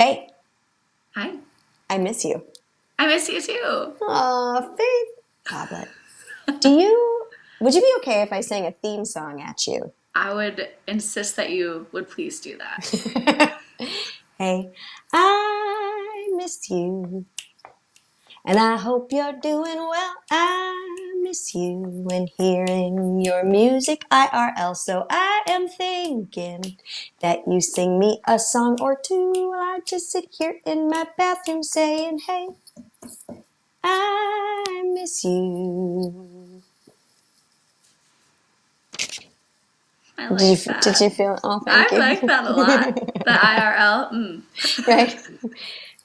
Hey, Hi. I miss you. I miss you too. Aw, Faith. Boblett. Would you be okay if I sang a theme song at you? I would insist that you would please do that. Hey, I miss you, and I hope you're doing well. I miss you and hearing your music IRL. So I am thinking that you sing me a song or two while I just sit here in my bathroom saying, hey, I miss you. I Did like did that. you feel? Oh, thank I you. like that a lot. The IRL. Right.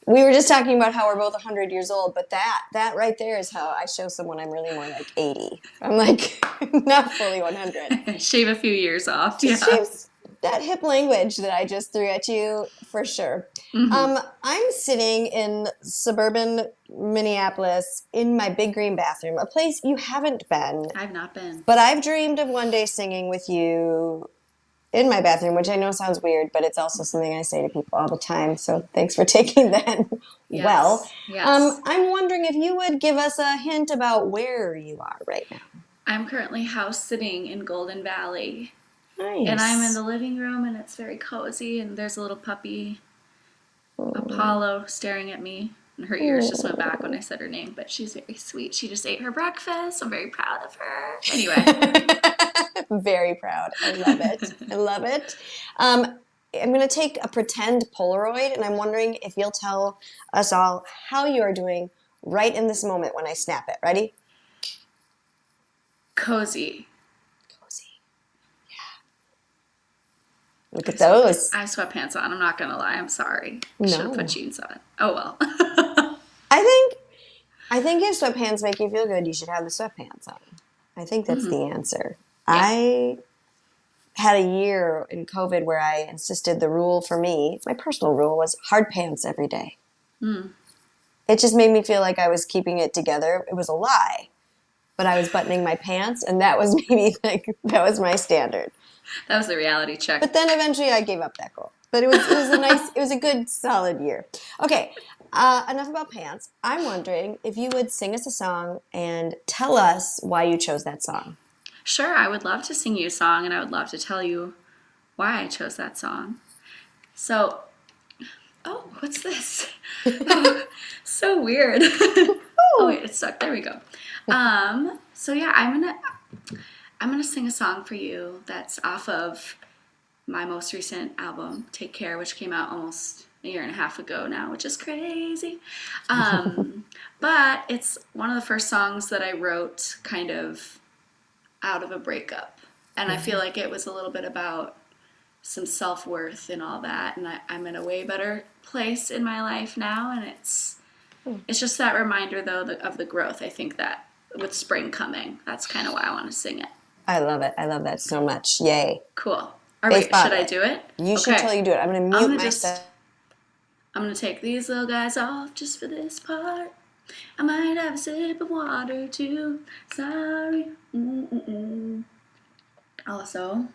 We were just talking about how we're both 100 years old, but that right there is how I show someone I'm really more like 80. I'm like not fully 100. Shave a few years off. Just Yeah. shaves that hip language that I just threw at you for sure. hmm I'm sitting in suburban Minneapolis in my big green bathroom, a place you haven't been, I've not been. but I've dreamed of one day singing with you in my bathroom, which I know sounds weird, but it's also something I say to people all the time. So thanks for taking that well. Yes. Yes. I'm wondering if you would give us a hint about where you are right now. I'm currently house sitting in Golden Valley. And I'm in the Nice. living room and it's very cozy and there's a little puppy, Oh, Apollo, staring at me. And her ears just went back when oh. I said her name, but she's very sweet. She just ate her breakfast. I'm very proud of her. Anyway, Very proud. I love it. I love it. I'm going to take a pretend Polaroid, and I'm wondering if you'll tell us all how you are doing right in this moment when I snap it. Ready? cozy. Cozy. Look at those. I have sweatpants on. I'm not gonna lie. I'm sorry. I should have put No. jeans on. Oh well. I think I think if sweatpants make you feel good, you should have the sweatpants on. I think that's the answer. Yeah. I had a year in COVID where I insisted the rule for me, my personal rule was hard pants every day. It just made me feel like I was keeping it together. It was a lie, but I was buttoning my pants, and that was maybe like that was my standard. That was the reality check. But then eventually I gave up that goal. But it was a good solid year. Okay, enough about pants. I'm wondering if you would sing us a song and tell us why you chose that song. Sure, I would love to sing you a song and I would love to tell you why I chose that song. So, oh, what's this? Oh, so weird. Oh Ooh. wait, it's stuck. There we go. So yeah, I'm gonna sing a song for you that's off of my most recent album, Take Care, which came out almost a year and a half ago now, which is crazy. But it's one of the first songs that I wrote kind of out of a breakup. And I feel like it was a little bit about some self worth and all that. And I'm in a way better place in my life now. And it's just that reminder, though, of the growth. I think that with spring coming, that's kind of why I want to sing it. I love it. I love that so much. Yay. Cool. Or Faith wait, should I Bartlett. do it? You should Okay. tell you do it. I'm going to I'm mute gonna myself. just I'm gonna take these little guys off just for this part. I might have a sip of water too. Sorry. Also,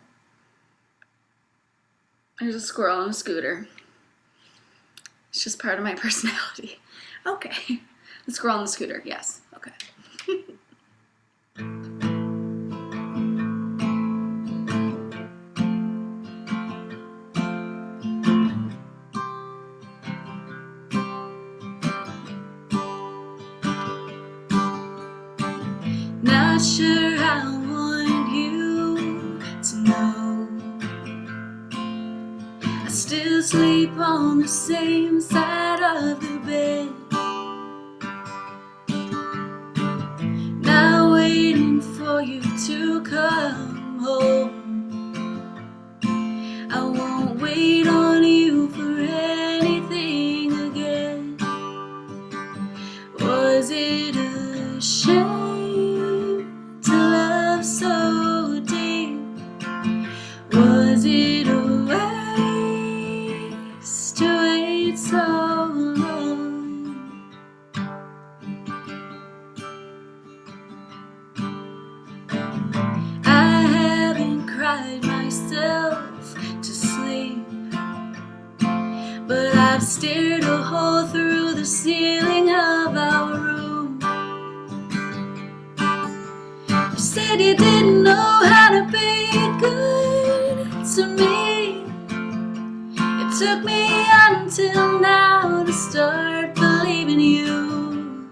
there's a squirrel on a scooter. It's just part of my personality. Okay. The squirrel on the scooter, yes. Okay. Not sure I want you to know. I still sleep on the same side of the bed. Now waiting for you to come home. I won't wait on you for anything again. Was it a shame to love so deep? Was it a waste to wait so long? I haven't cried myself to sleep stared a hole through the ceiling of our room. You said you didn't know how to be good to me. It took me until now to start believing you.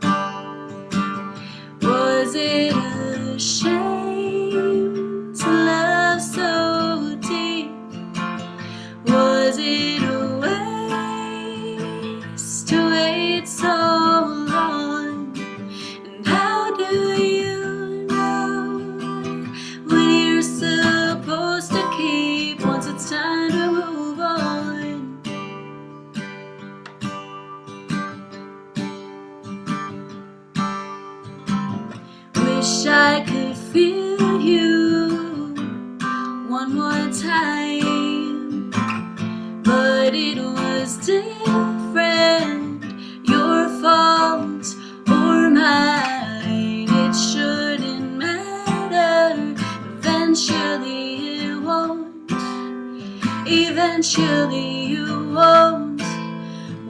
Was it a shame to love so deep? Was it a waste to wait so long? And how do you know what you're supposed to keep once it's time to move on? Wish I could feel you one more time, but it was different, your fault or mine. It shouldn't matter, eventually it won't. Eventually you won't.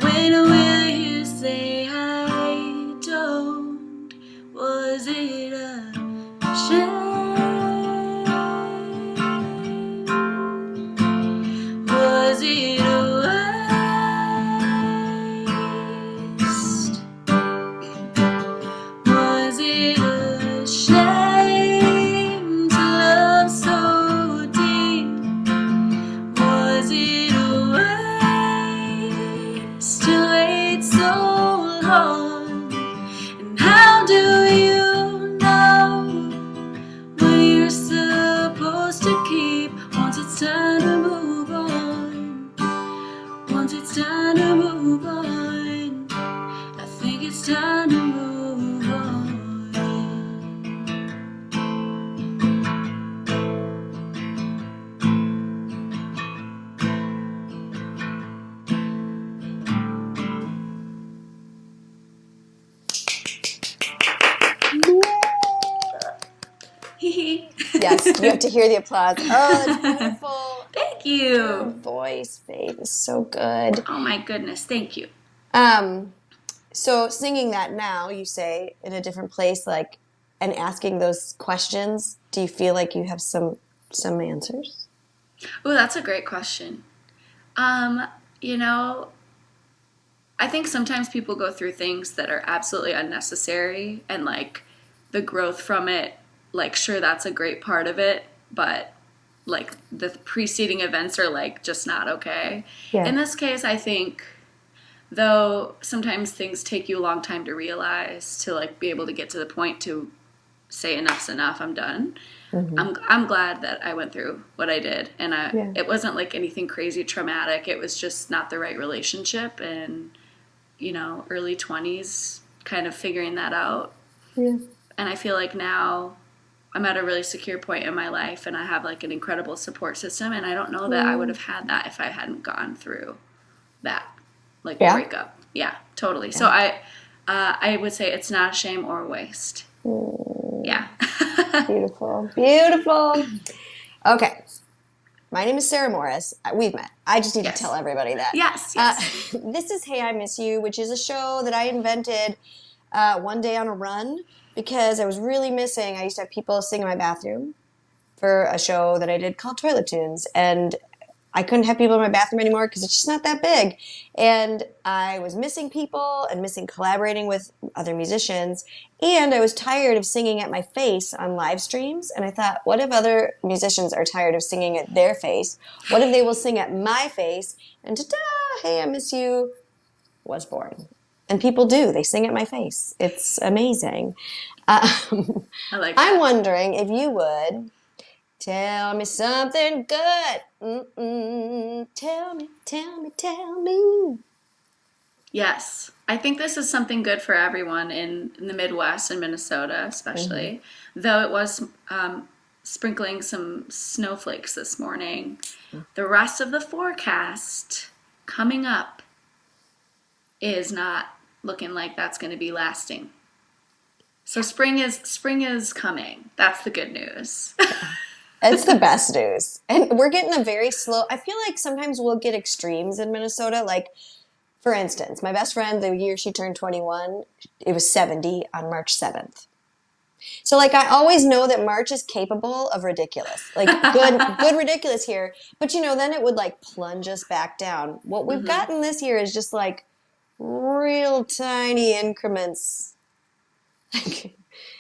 When will you say I don't? Was it a shame? Was it a waste? Was it a shame to love so deep? Was it a waste to wait so long? And how do you know what you're supposed to keep once it's time to move on? Once it's time to move on, I think it's time to move on. Yes, you have to hear the applause. Oh, that's beautiful. Thank Your you. voice, Faith, is so good. Oh my goodness, thank you. So singing that now, you say, in a different place, like, and asking those questions, do you feel like you have some answers? Oh, that's a great question. You know, I think sometimes people go through things that are absolutely unnecessary, and like the growth from it, like sure that's a great part of it, but like the preceding events are like just not okay. Yeah. In this case, I think though sometimes things take you a long time to realize, to like be able to get to the point to say enough's enough, I'm done. I'm glad that I went through what I did, and it wasn't like anything crazy traumatic. It was just not the right relationship, and early 20s kind of figuring that out. Yeah. And I feel like now I'm at a really secure point in my life, and I have like an incredible support system, and I don't know that I would have had that if I hadn't gone through that breakup. Yeah, totally. So I would say it's not a shame or a waste. Yeah. Beautiful. Beautiful. Okay. My name is Sarah Morris. We've met. I just need to tell everybody that. Yes. This is Hey, I Miss You, which is a show that I invented one day on a run because I was really missing. I used to have people sing in my bathroom for a show that I did called Toilet Tunes, and I couldn't have people in my bathroom anymore because it's just not that big. And I was missing people and missing collaborating with other musicians. And I was tired of singing at my face on live streams. And I thought, what if other musicians are tired of singing at their face? What if they will sing at my face? And ta-da, Hey, I Miss You was born. And people do. They sing at my face. It's amazing. I like that. I'm wondering if you would tell me something good. Tell me, tell me, tell me. Yes. I think this is something good for everyone in the Midwest and Minnesota, especially. Though it was sprinkling some snowflakes this morning. The rest of the forecast coming up is not looking like that's going to be lasting. So spring is coming. That's the good news. It's the best news. And we're getting a very slow, I feel like sometimes we'll get extremes in Minnesota. Like For instance, my best friend, the year she turned 21, it was 70 on March 7th. So like I always know that March is capable of ridiculous. Like good ridiculous here. But then it would like plunge us back down. What we've gotten this year is just like real tiny increments.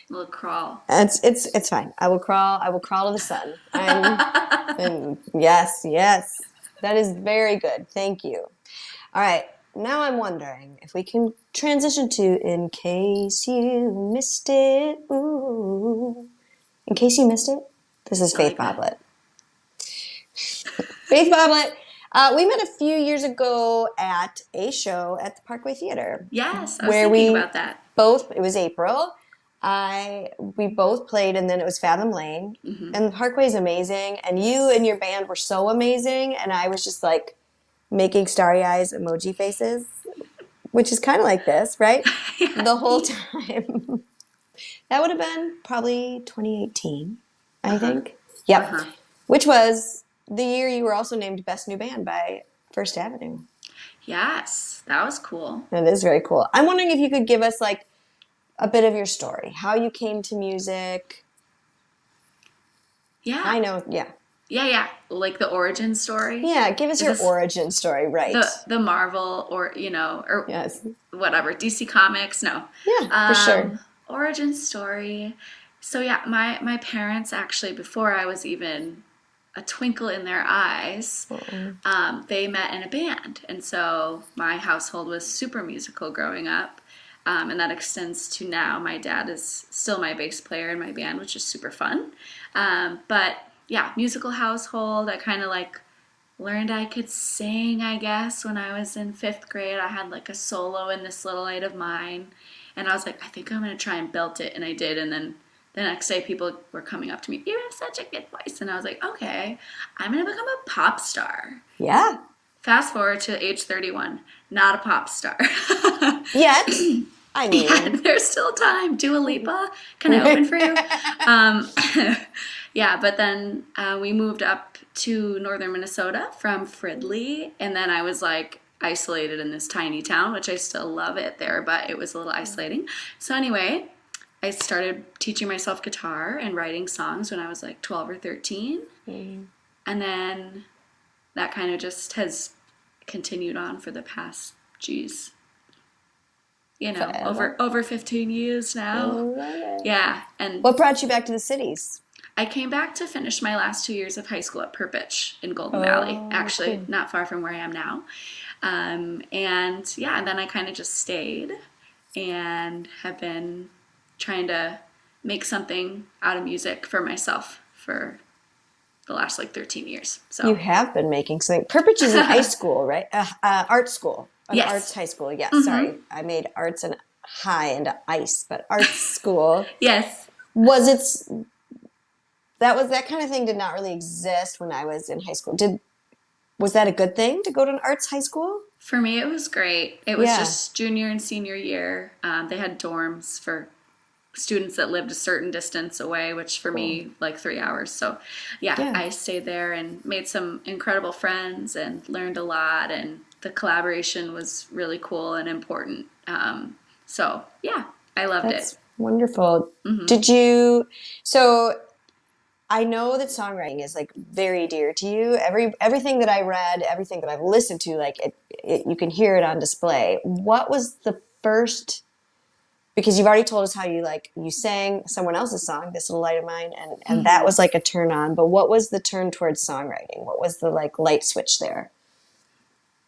Little crawl. It's fine. I will crawl to the sun. And yes. That is very good. Thank you. All right. Now I'm wondering if we can transition to In Case You Missed It. Ooh. In case you missed it, this is I Faith like that. Boblett. Faith Boblett. We met a few years ago at a show at the Parkway Theater. Yes, I was where thinking we about that. it was April. We both played, and then it was Fathom Lane. And the Parkway is amazing, and you and your band were so amazing, and I was just like making starry-eyed emoji faces, which is kind of like this, right? The whole time. That would have been probably 2018, I think. Yep. Which was the year you were also named Best New Band by First Avenue. Yes, that was cool. That is very cool. I'm wondering if you could give us like a bit of your story, how you came to music. Yeah. I know, yeah. Yeah. Like the origin story. Yeah, give us your origin story, right? The Marvel or yes. whatever, DC Comics, no. Yeah, for sure. Origin story. So yeah, my parents actually, before I was even a twinkle in their eyes, they met in a band. And so my household was super musical growing up. And that extends to now. My dad is still my bass player in my band, which is super fun. But yeah, musical household. I kind of like learned I could sing, I guess, when I was in 5th grade. I had like a solo in This Little Light of Mine. And I was like, I think I'm going to try and belt it. And I did. And then the next day people were coming up to me, you have such a good voice. And I was like, okay, I'm going to become a pop star. Yeah. Fast forward to age 31, not a pop star. Yet. I mean. Yeah, there's still time. Dua Lipa, can I open for you? Yeah, but then we moved up to northern Minnesota from Fridley. And then I was like isolated in this tiny town, which I still love it there, but it was a little isolating. So anyway, I started teaching myself guitar and writing songs when I was like 12 or 13. And then that kind of just has continued on for the past, over 15 years now. Yeah. And what brought you back to the cities? I came back to finish my last 2 years of high school at Purpich in Golden Valley, actually, cool. Not far from where I am now. And then I kind of just stayed and have been trying to make something out of music for myself for the last 13 years. So you have been making something. Purpich is an high school, right? Art school. Yes. Arts high school. Yes. Sorry, I made arts and high into ice, but arts school. Yes. That kind of thing did not really exist when I was in high school. Was that a good thing to go to an arts high school? For me, it was great. It was just junior and senior year. They had dorms for students that lived a certain distance away, which for me, 3 hours. So yeah, I stayed there and made some incredible friends and learned a lot. And the collaboration was really cool and important. So yeah, I loved it. Wonderful. Mm-hmm. So I know that songwriting is very dear to you. Everything that I read, everything that I've listened to, you can hear it on display. What was the first? Because you've already told us how you sang someone else's song, This Little Light of Mine, and that was a turn on. But what was the turn towards songwriting? What was the light switch there?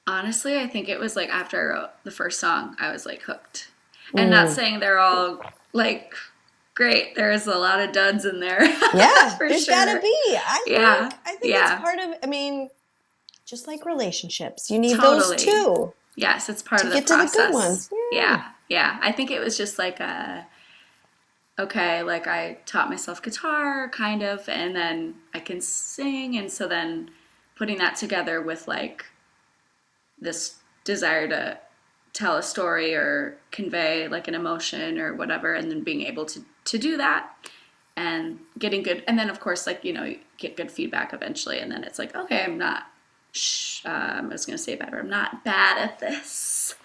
Honestly, I think it was after I wrote the first song, I was hooked. And not saying they're all great. There's a lot of duds in there. Yeah, for there's sure. gotta be. I think it's part of. Just like relationships, you need those too. Yes, it's part of the process. To get to the good ones. Yeah. I think it was just I taught myself guitar, kind of, and then I can sing, and so then putting that together with this desire to tell a story or convey an emotion or whatever, and then being able to do that and getting good, and then of course you get good feedback eventually, and then it's okay, I'm not I was going to say bad word. I'm not bad at this.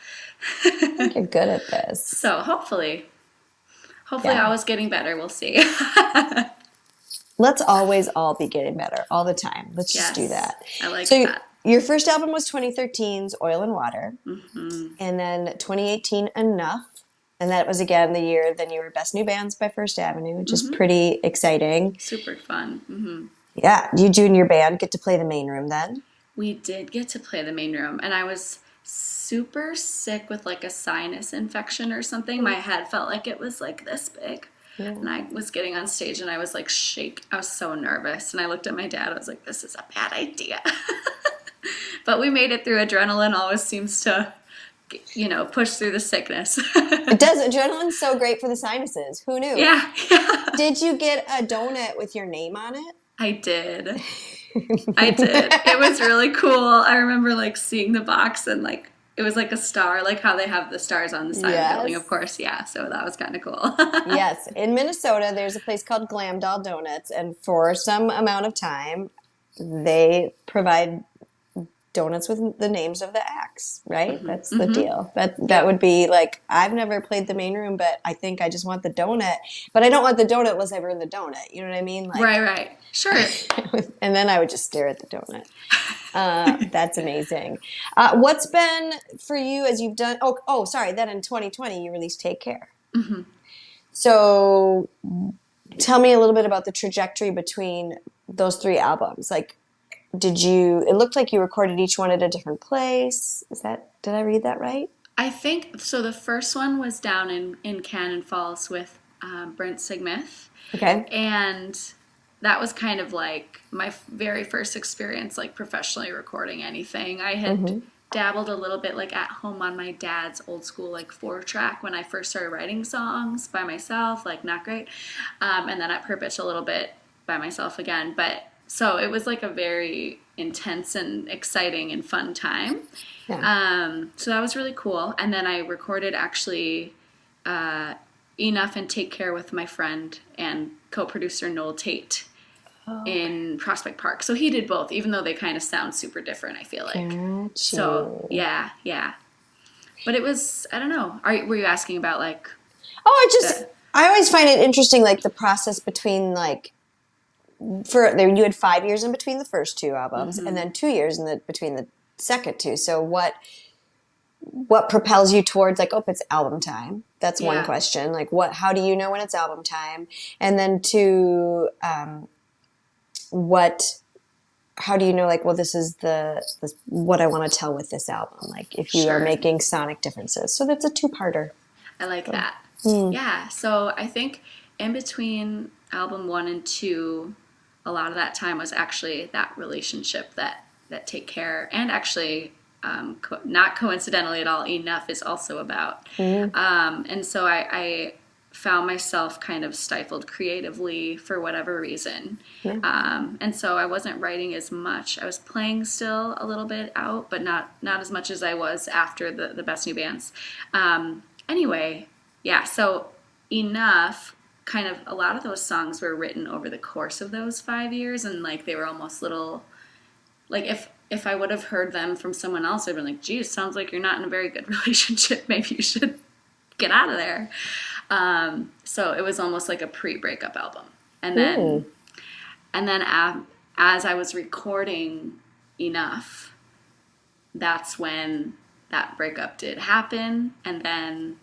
I think you're good at this. So hopefully Yeah. I was getting better. We'll see. Let's always all be getting better all the time. Let's just do Yes, that. I like So that. your first album was 2013's Oil and Water, and then 2018 Enough, and that was again the year then you were Best New Bands by First Avenue, which is pretty exciting. Super fun. Yeah, you and your band get to play the main room then. We did get to play the main room, and I was super sick with like a sinus infection or something. My head felt like it was like this big. Yeah. And I was getting on stage and I was like I was so nervous. And I looked at my dad. I was like, this is a bad idea. But we made it through. Adrenaline always seems to, push through the sickness. It does. Adrenaline's so great for the sinuses. Who knew? Yeah. Did you get a donut with your name on it? I did. It was really cool. I remember like seeing the box and like it was like a star, like how they have the stars on the side of the building, of course. Yeah, so that was kind of cool. Yes. In Minnesota, there's a place called Glam Doll Donuts, and for some amount of time, they provide donuts with the names of the acts, right? That's the deal. That would be like, I've never played the main room, but I think I just want the donut. But I don't want the donut unless I earn the donut. You know what I mean? Like, Right. Sure. And then I would just stare at the donut. That's amazing. What's been for you as you've done? Sorry. Then in 2020, you released Take Care. So tell me a little bit about the trajectory between those three albums. Like, it looked like you recorded each one at a different place. Did I read that right? I think, so the first one was down in Cannon Falls with Brent Sigmith. Okay. And that was kind of like my very first experience, like professionally recording anything. I had dabbled a little bit like at home on my dad's old school like 4-track when I first started writing songs by myself, like not great. And then at Purpose a little bit by myself again. But so it was like a very intense and exciting and fun time. Yeah. So that was really cool. And then I recorded actually Enough and Take Care with my friend and co-producer Noel Tate in Prospect Park. So he did both, even though they kind of sound super different, I feel like. Gotcha. So, yeah. But it was, I don't know. Were you asking about like... I always find it interesting, like the process between like, you had 5 years in between the first two albums and then 2 years between the second two. So what propels you towards like, it's album time? That's one question. Like how do you know when it's album time? And then two, how do you know like, this is what I want to tell with this album? Like if you are making sonic differences. So that's a two-parter. I like that. Yeah. So I think in between album 1 and 2, a lot of that time was actually that relationship that Take Care, and actually not coincidentally at all, Enough is also about. And so I found myself kind of stifled creatively for whatever reason. And so I wasn't writing as much. I was playing still a little bit out, but not as much as I was after the Best New Bands. Anyway, yeah, so Enough, kind of a lot of those songs were written over the course of those 5 years, and like they were almost little, like if I would have heard them from someone else, I'd been like, geez, sounds like you're not in a very good relationship. Maybe you should get out of there. So it was almost like a pre-breakup album. And then as I was recording Enough, that's when that breakup did happen. And then,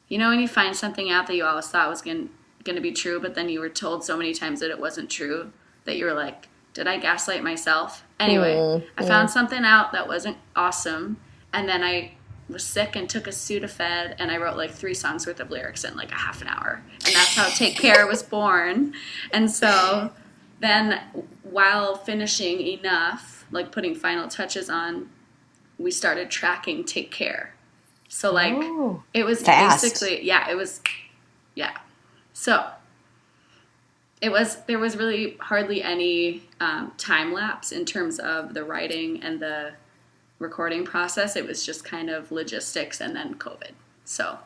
when you find something out that you always thought was going to be true, but then you were told so many times that it wasn't true, that you were like, did I gaslight myself? Anyway, I found something out that wasn't awesome, and then I was sick and took a Sudafed, and I wrote like 3 songs worth of lyrics in like a half an hour, and that's how Take Care was born. And so then while finishing Enough, like putting final touches on, we started tracking Take Care. So like it was fast. Basically, so there was really hardly any time lapse in terms of the writing and the recording process. It was just kind of logistics and then COVID. So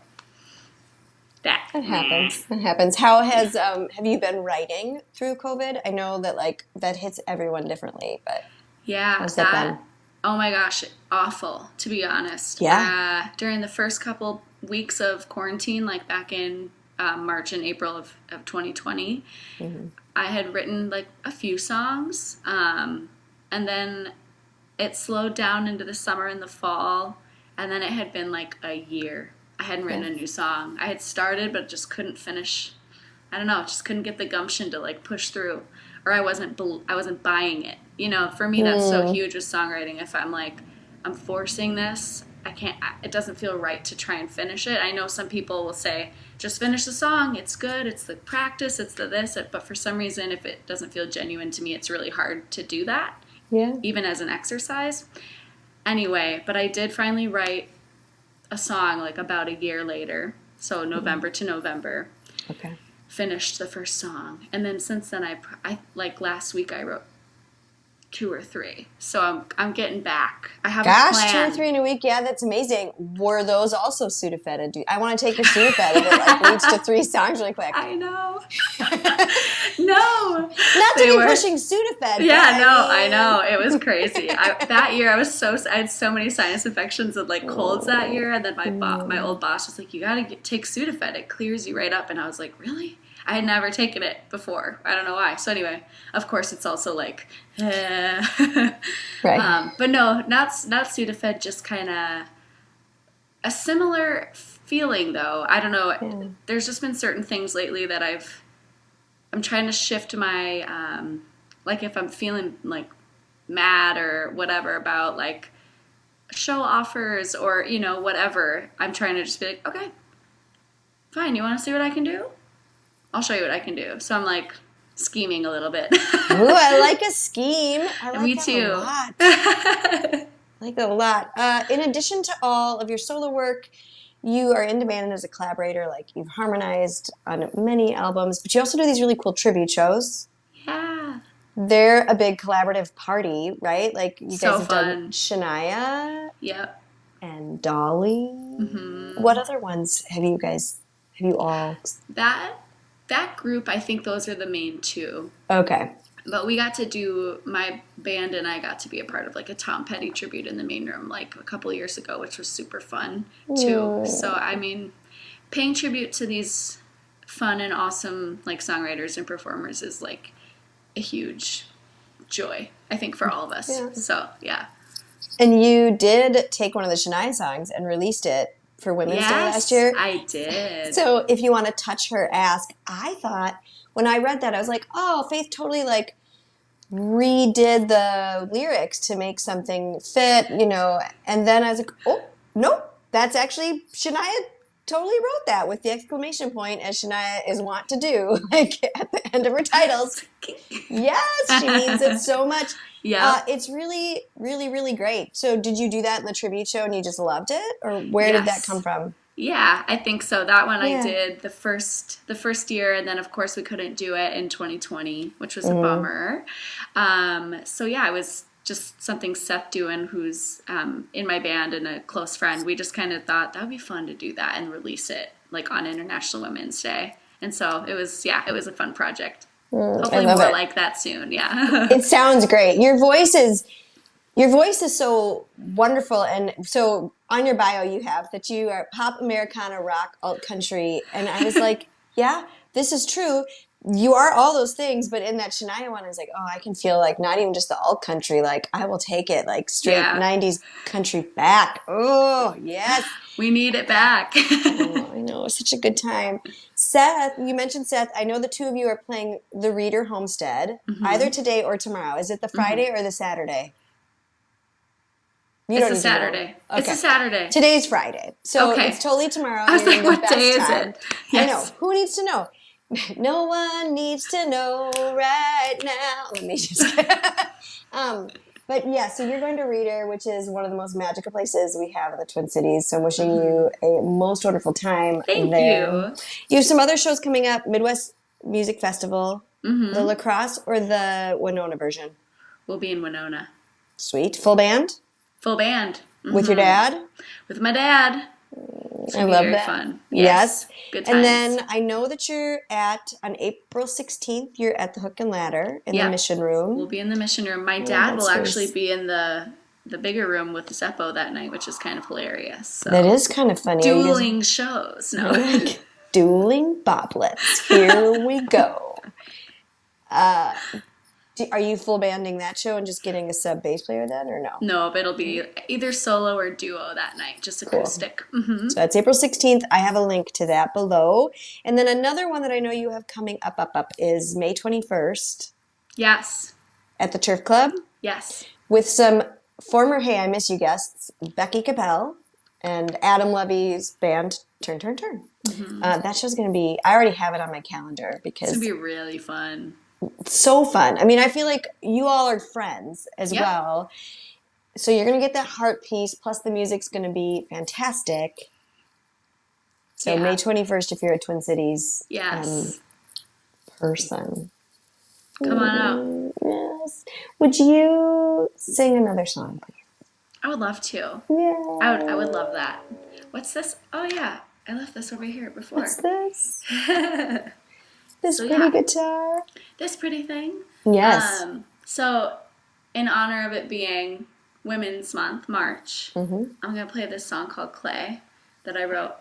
that happens. That happens. How has have you been writing through COVID? I know that like that hits everyone differently, but Yeah, How's that been? oh my gosh, awful, to be honest. Yeah. During the first couple weeks of quarantine, like back in March and April of 2020, Mm-hmm. I had written like a few songs, and then it slowed down into the summer and the fall, and then it had been like a year. I hadn't written Yeah. a new song. I had started, but just couldn't finish. I don't know, just couldn't get the gumption to like push through, or I wasn't buying it. You know, for me that's so Mm. huge with songwriting. If I'm like I'm forcing this, I can't. It doesn't feel right to try and finish it. I know some people will say just finish the song. It's good. It's the practice. It's the this. But for some reason, if it doesn't feel genuine to me, it's really hard to do that, Yeah. even as an exercise. Anyway, but I did finally write a song like about a year later. So November to November. Okay. Finished the first song, and then since then I like last week I wrote 2 or 3, so I'm getting back. I have a Gosh, 2 or plan. 3 in a week. Yeah, that's amazing. Were those also Sudafed? I want to take your Sudafed if it like leads to 3 songs really quick. I know. No, Not to be pushing Sudafed. Yeah, but I know. It was crazy. That year I had so many sinus infections and like colds that year, and then my old boss was like, "You gotta take Sudafed. It clears you right up." And I was like, "Really?" I had never taken it before. I don't know why. So anyway, of course, it's also like, Right. but no, not Sudafed. Just kind of a similar feeling, though. I don't know. Yeah. There's just been certain things lately that I'm trying to shift my like if I'm feeling like mad or whatever about like show offers or you know whatever. I'm trying to just be like, okay, fine. You want to see what I can do? I'll show you what I can do. So I'm like scheming a little bit. Ooh, I like a scheme. I like Me that too. a lot. I like that a lot. In addition to all of your solo work, you are in demand as a collaborator. Like you've harmonized on many albums, but you also do these really cool tribute shows. Yeah. They're a big collaborative party, right? Like you So guys have done fun. Shania Yep. and Dolly. Mm-hmm. What other ones have you all? That group, I think those are the main 2. Okay. But we got to do, my band and I got to be a part of like a Tom Petty tribute in the main room like a couple of years ago, which was super fun too. So, I mean, paying tribute to these fun and awesome like songwriters and performers is like a huge joy, I think, for all of us. Yeah. So, yeah. And you did take one of the Shania songs and released it for Women's Day last year. I did. So if you want to touch her ask, I thought when I read that, I was like, oh, Faith totally like redid the lyrics to make something fit, you know. And then I was like, oh, nope, that's actually Shania totally wrote that with the exclamation point, as Shania is wont to do, like at the end of her titles. Yes, she means it so much. Yeah. It's really, really, really great. So did you do that in the tribute show and you just loved it? Or where did that come from? Yeah, I think so. That one Yeah. I did the first year, and then of course we couldn't do it in 2020, which was a bummer. So yeah, it was just something Seth Doohan, who's in my band and a close friend, we just kind of thought that would be fun to do that and release it like on International Women's Day. And so it was a fun project. Hopefully more like that soon. Yeah. It sounds great. Your voice is so wonderful. And so on your bio, you have that you are pop, Americana, rock, alt country. And I was like, yeah, this is true. You are all those things. But in that Shania one, I was like, oh, I can feel like not even just the alt country. Like I will take it like straight 90s country back. Oh, yes. We need it back. Oh, I know. It was such a good time. Seth, you mentioned Seth. I know the 2 of you are playing the Reader Homestead either today or tomorrow. Is it the Friday or the Saturday? It's a Saturday. Okay. It's a Saturday. Today's Friday. So it's totally tomorrow. I was like, what day is it? Yes. I know. Who needs to know? No one needs to know right now. Let me just but yeah, so you're going to Reader, which is one of the most magical places we have in the Twin Cities. So I'm wishing you a most wonderful time Thank there. you. You have some other shows coming up, Midwest Music Festival, the La Crosse, or the Winona version? We'll be in Winona. Sweet. Full band? Full band. With your dad? With my dad. It's I gonna be love very that. fun. Yes. Good times. And then I know that you're on April 16th, you're at the Hook and Ladder in the Mission Room. We'll be in the Mission Room. My Oh, dad will that's actually nice. be in the bigger room with Zeppo that night, which is kind of hilarious. So. That is kind of funny. Dueling shows. No. Dueling Boblets. Here we go. Are you full banding that show and just getting a sub bass player then, or no? No, but it'll be either solo or duo that night, just acoustic. Cool. Mm-hmm. So that's April 16th. I have a link to that below. And then another one that I know you have coming up is May 21st. Yes. At the Turf Club. Yes. With some former Hey I Miss You guests, Becky Capel and Adam Levy's band, Turn, Turn, Turn. Mm-hmm. That show's going to be, I already have it on my calendar because it's going to be really fun. So fun. I mean, I feel like you all are friends as well. So you're going to get that heart piece, plus the music's going to be fantastic. So May 21st, if you're a Twin Cities person. Come on out. Yes. Would you sing another song, please? I would love to. Yeah. I would love that. What's this? Oh, yeah. I left this over here before. What's this? This pretty guitar. This pretty thing. Yes. So, in honor of it being Women's Month, March, I'm going to play this song called Clay that I wrote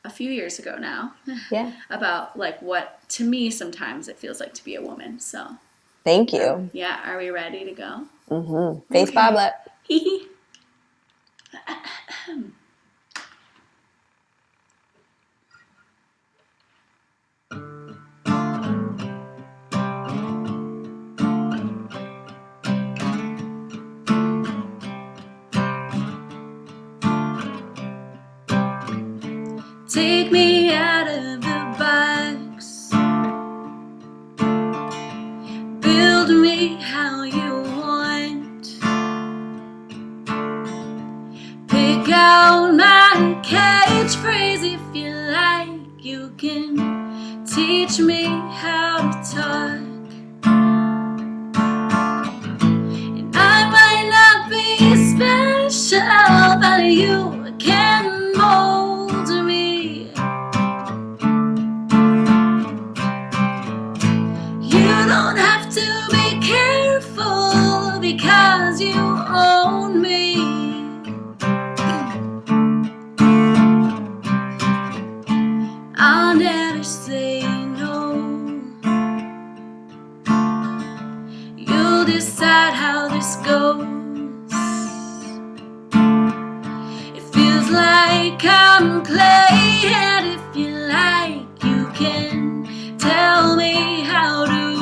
a few years ago now. Yeah. About like what, to me, sometimes it feels like to be a woman. So. Thank you. Are we ready to go? Mm-hmm. Faith Boblett. Take me out of the box. Build me how you want. Pick out my catchphrase if you like. You can teach me how to talk. And I might not be special, but you can mold me. You don't have to be careful because you own me. I'll never say no. You'll decide how this goes. It feels like I'm clay, and if you like, you can tell me how to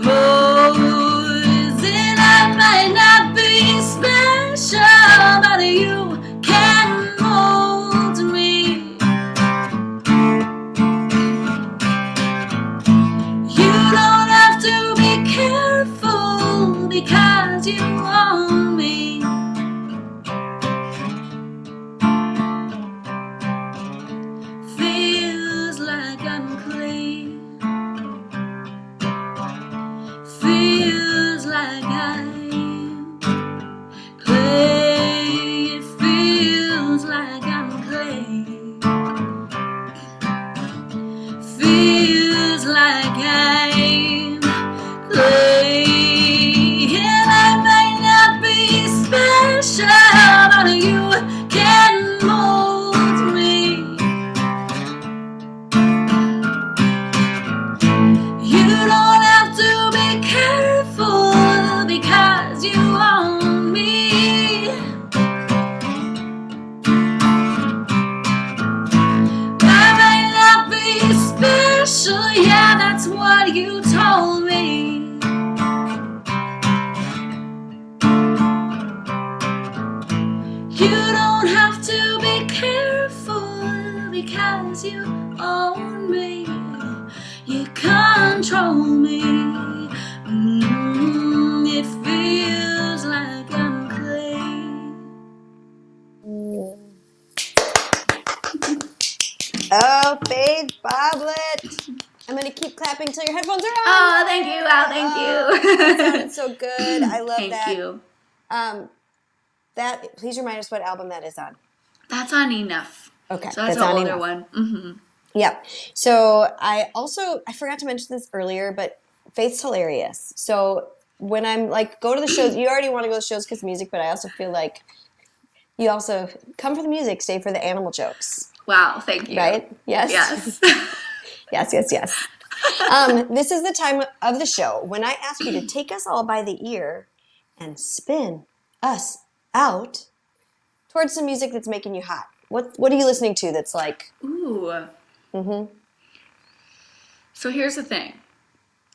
pose. And I might not be special, but you can mold me. You don't have to be careful because you own me. Feels like I'm clay. Feels like I'm clay. It feels like I'm clay. Feels like I'm clay. And I might not be special, but you can mold me. You don't have to be careful because you own me. I might not be special, yeah, that's what you told me. You don't have to be careful because you own me. You control me. It feels like I'm clay. Oh, Faith Boblett. I'm going to keep clapping till your headphones are on. Oh, thank you. Wow, thank you. That sounded so good. I love that. Thank you. Please remind us what album that is on. That's on Enough. Okay, So that's an on older Enough. one. Mm-hmm. Yep. So I forgot to mention this earlier, but Faith's hilarious. So when I'm like, go to the shows, you already want to go to shows because of music, but I also feel like you also come for the music, stay for the animal jokes. Wow, thank you. Right? Yes? Yes. Yes. This is the time of the show when I ask you to take us all by the ear and spin us out towards some music that's making you hot. What are you listening to that's like... Ooh. Mm-hmm. So here's the thing.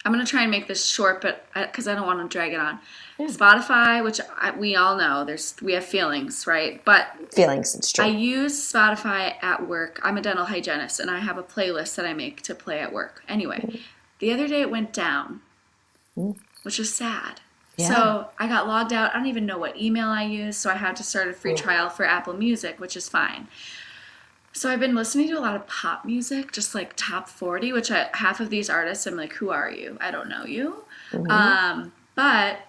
I'm going to try and make this short, but because I don't want to drag it on. Yeah. Spotify, which we all know, we have feelings, right? But Feelings, it's true. I use Spotify at work. I'm a dental hygienist, and I have a playlist that I make to play at work. Anyway, the other day it went down, which is sad. Yeah. So I got logged out. I don't even know what email I used, so I had to start a free trial for Apple Music, which is fine. So I've been listening to a lot of pop music, just like top 40, which half of these artists, I'm like, who are you? I don't know you. Mm-hmm. But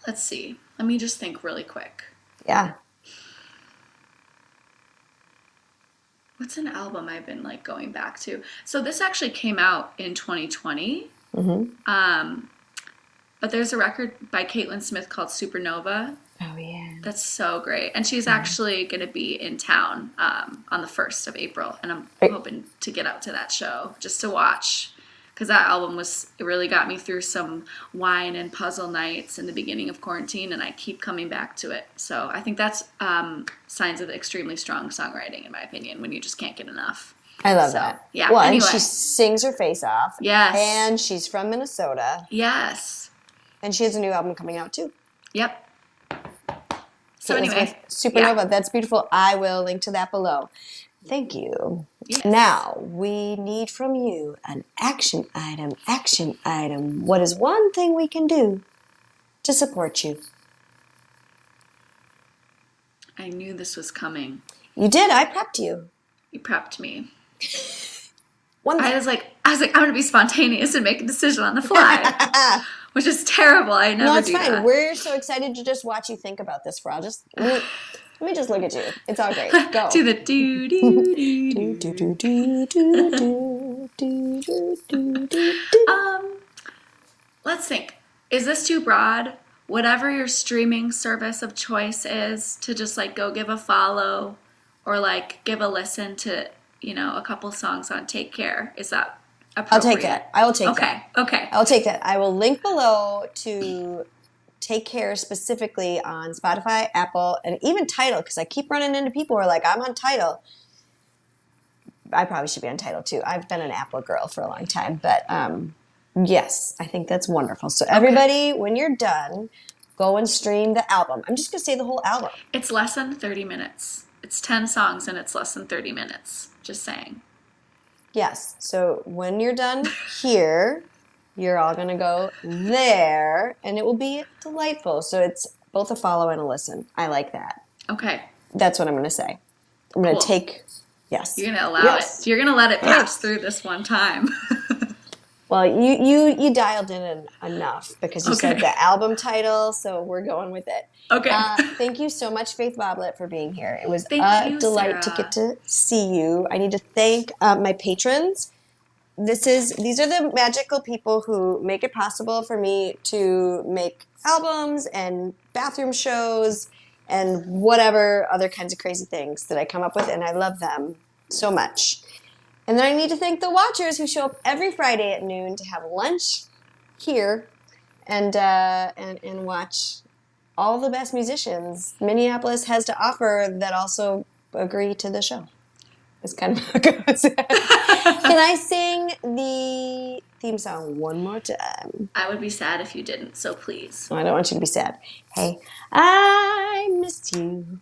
let's see. Let me just think really quick. Yeah. What's an album I've been like going back to? So this actually came out in 2020. Mm-hmm. But there's a record by Caitlin Smith called Supernova. Oh, yeah. That's so great. And she's actually going to be in town on the 1st of April. And I'm hoping to get out to that show just to watch. Because that album it really got me through some wine and puzzle nights in the beginning of quarantine. And I keep coming back to it. So I think that's signs of extremely strong songwriting, in my opinion, when you just can't get enough. I love that. Yeah. Well, anyway. and she sings her face off. Yes. And she's from Minnesota. Yes. And she has a new album coming out, too. Yep. So Caitlin anyway. Smith, Supernova. That's beautiful. I will link to that below. Thank you. Yes. Now, we need from you an action item. Action item. What is one thing we can do to support you? I knew this was coming. You did. I prepped you. You prepped me. One thing. I was like, I'm going to be spontaneous and make a decision on the fly, which is terrible. I never do that. No, it's fine. We're so excited to just watch you think about this, for let me just look at you. It's all great. Go. To the let's think. Is this too broad? Whatever your streaming service of choice is, to just like go give a follow or like give a listen to, a couple songs on Take Care. Is that appropriate? I'll take that. I will take that. Okay. I'll take that. I will link below to Take Care specifically on Spotify, Apple, and even Tidal, because I keep running into people who are like, I'm on Tidal. I probably should be on Tidal too. I've been an Apple girl for a long time, but yes, I think that's wonderful. So everybody, when you're done, go and stream the album. I'm just going to say the whole album. It's less than 30 minutes. It's 10 songs and it's less than 30 minutes. Just saying. Yes. So when you're done here, you're all going to go there, and it will be delightful. So it's both a follow and a listen. I like that. Okay. That's what I'm going to say. I'm going to take... Yes. You're going to allow it. You're going to let it pass through this one time. Well, you dialed in enough because you said the album title, so we're going with it. Okay. Thank you so much, Faith Boblett, for being here. It was a delight to get to see you. I need to thank my patrons. These are the magical people who make it possible for me to make albums and bathroom shows and whatever other kinds of crazy things that I come up with, and I love them so much. And then I need to thank the watchers who show up every Friday at noon to have lunch here and watch all the best musicians Minneapolis has to offer that also agree to the show. It's kind of how it goes. Can I sing the theme song one more time? I would be sad if you didn't, so please. Oh, I don't want you to be sad. Hey, I miss you,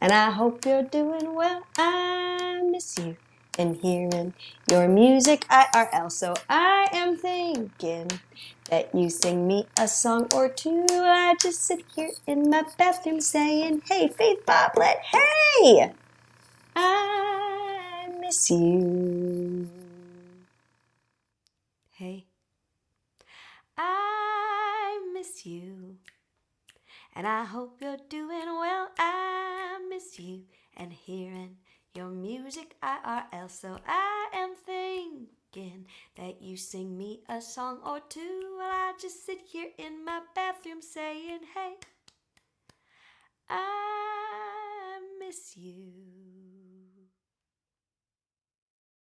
and I hope you're doing well. I miss you, and hearing your music IRL. So I am thinking that you sing me a song or two. I just sit here in my bathroom saying, hey, Faith Boblett, hey! I miss you. Hey, I miss you, and I hope you're doing well. I miss you and hearing your music IRL. So I am thinking that you sing me a song or two while I just sit here in my bathroom saying, hey, I miss you.